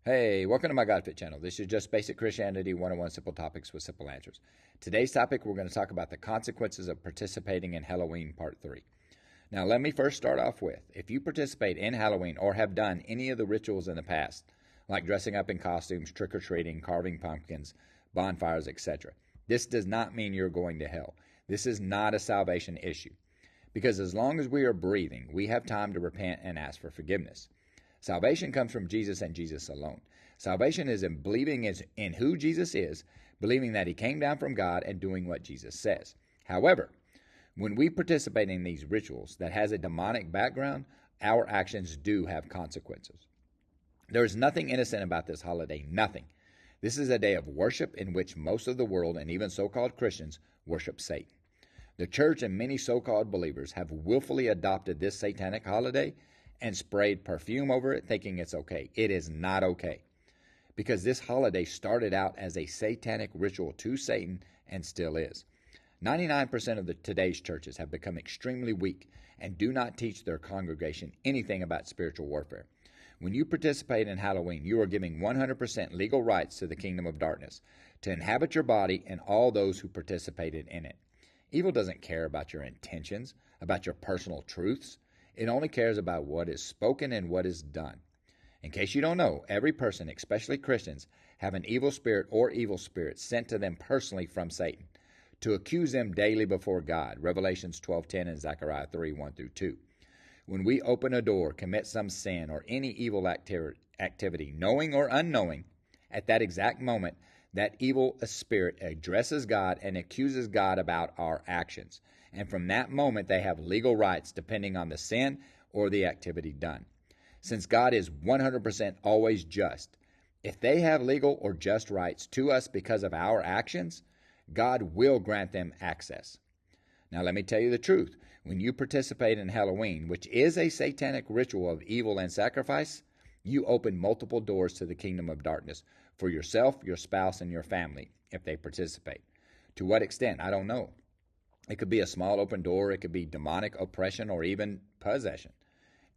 Hey, welcome to my Godfit channel. This is just basic Christianity 101 simple topics with simple answers. Today's topic, we're going to talk about the consequences of participating in Halloween Part 3. Now, let me first start off with, if you participate in Halloween or have done any of the rituals in the past, like dressing up in costumes, trick-or-treating, carving pumpkins, bonfires, etc., this does not mean you're going to hell. This is not a salvation issue. Because as long as we are breathing, we have time to repent and ask for forgiveness. Salvation comes from Jesus and Jesus alone. Salvation is in believing in who Jesus is, believing that he came down from God, and doing what Jesus says. However, when we participate in these rituals that has a demonic background, our actions do have consequences. There is nothing innocent about this holiday, nothing. This is a day of worship in which most of the world, and even so-called Christians, worship Satan. The church and many so-called believers have willfully adopted this satanic holiday and sprayed perfume over it thinking it's okay. It is not okay. Because this holiday started out as a satanic ritual to Satan and still is. 99% of today's churches have become extremely weak and do not teach their congregation anything about spiritual warfare. When you participate in Halloween, you are giving 100% legal rights to the kingdom of darkness to inhabit your body and all those who participated in it. Evil doesn't care about your intentions, about your personal truths. It only cares about what is spoken and what is done. In case you don't know, every person, especially Christians, have an evil spirit or evil spirits sent to them personally from Satan to accuse them daily before God, Revelations 12:10 and Zechariah 3:1-2. When we open a door, commit some sin, or any evil activity, knowing or unknowing, at that exact moment, that evil spirit addresses God and accuses God about our actions. And from that moment, they have legal rights depending on the sin or the activity done. Since God is 100% always just, if they have legal or just rights to us because of our actions, God will grant them access. Now, let me tell you the truth. When you participate in Halloween, which is a satanic ritual of evil and sacrifice, you open multiple doors to the kingdom of darkness for yourself, your spouse, and your family if they participate. To what extent? I don't know. It could be a small open door, it could be demonic oppression, or even possession.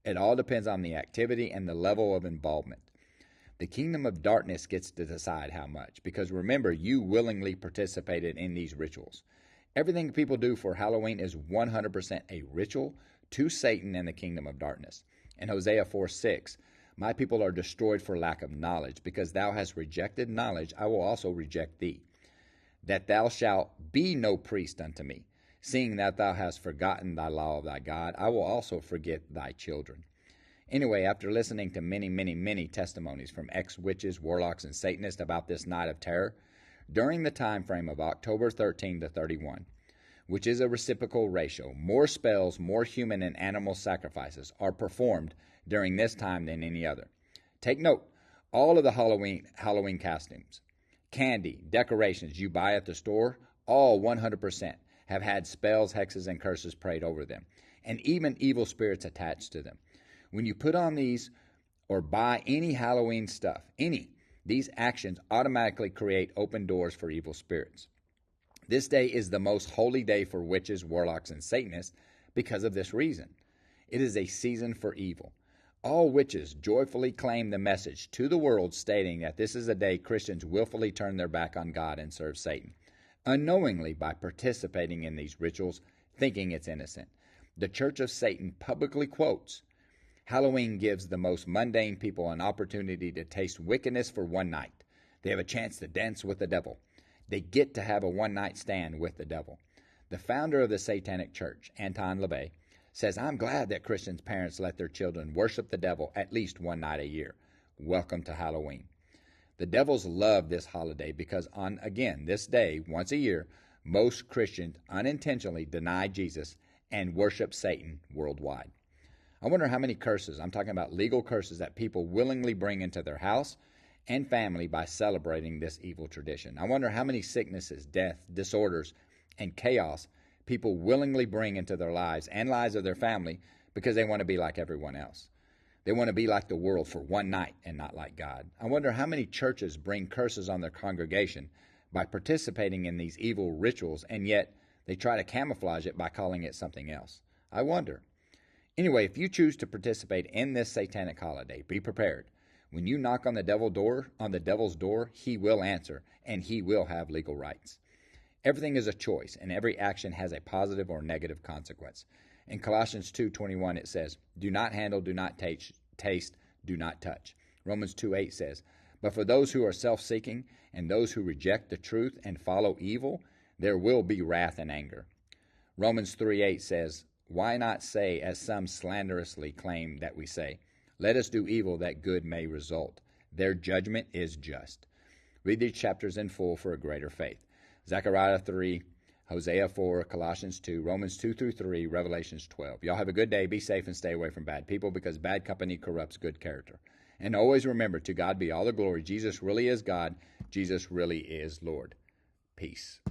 It all depends on the activity and the level of involvement. The kingdom of darkness gets to decide how much, because remember, you willingly participated in these rituals. Everything people do for Halloween is 100% a ritual to Satan and the kingdom of darkness. In Hosea 4:6, my people are destroyed for lack of knowledge. Because thou hast rejected knowledge, I will also reject thee. That thou shalt be no priest unto me. Seeing that thou hast forgotten thy law of thy God, I will also forget thy children. Anyway, after listening to many testimonies from ex-witches, warlocks, and Satanists about this night of terror, during the time frame of October 13 to 31, which is a reciprocal ratio, more spells, more human and animal sacrifices are performed during this time than any other. Take note, all of the Halloween costumes, candy, decorations you buy at the store, all 100% have had spells, hexes, and curses prayed over them, and even evil spirits attached to them. When you put on these or buy any Halloween stuff, these actions automatically create open doors for evil spirits. This day is the most holy day for witches, warlocks, and Satanists because of this reason. It is a season for evil. All witches joyfully claim the message to the world stating that this is a day Christians willfully turn their back on God and serve Satan, unknowingly by participating in these rituals, thinking it's innocent. The Church of Satan publicly quotes, Halloween gives the most mundane people an opportunity to taste wickedness for one night. They have a chance to dance with the devil. They get to have a one-night stand with the devil. The founder of the Satanic Church, Anton LaVey, says, I'm glad that Christians' parents let their children worship the devil at least one night a year. Welcome to Halloween. The devils love this holiday because on, again, this day, once a year, most Christians unintentionally deny Jesus and worship Satan worldwide. I wonder how many curses, I'm talking about legal curses, that people willingly bring into their house and family by celebrating this evil tradition. I wonder how many sicknesses, death, disorders, and chaos people willingly bring into their lives and lives of their family because they want to be like everyone else. They want to be like the world for one night and not like God. I wonder how many churches bring curses on their congregation by participating in these evil rituals, and yet they try to camouflage it by calling it something else. I wonder. Anyway, if you choose to participate in this satanic holiday, be prepared. When you knock on the devil's door, he will answer, and he will have legal rights. Everything is a choice, and every action has a positive or negative consequence. In Colossians 2:21 it says, "Do not handle, do not taste, do not touch." Romans 2:8 says, "But for those who are self-seeking and those who reject the truth and follow evil, there will be wrath and anger." Romans 3:8 says, "Why not say, as some slanderously claim that we say, 'Let us do evil that good may result'? Their judgment is just." Read these chapters in full for a greater faith. Zechariah 3, Hosea 4, Colossians 2, Romans 2 through 3, Revelations 12. Y'all have a good day. Be safe and stay away from bad people, because bad company corrupts good character. And always remember, to God be all the glory. Jesus really is God. Jesus really is Lord. Peace.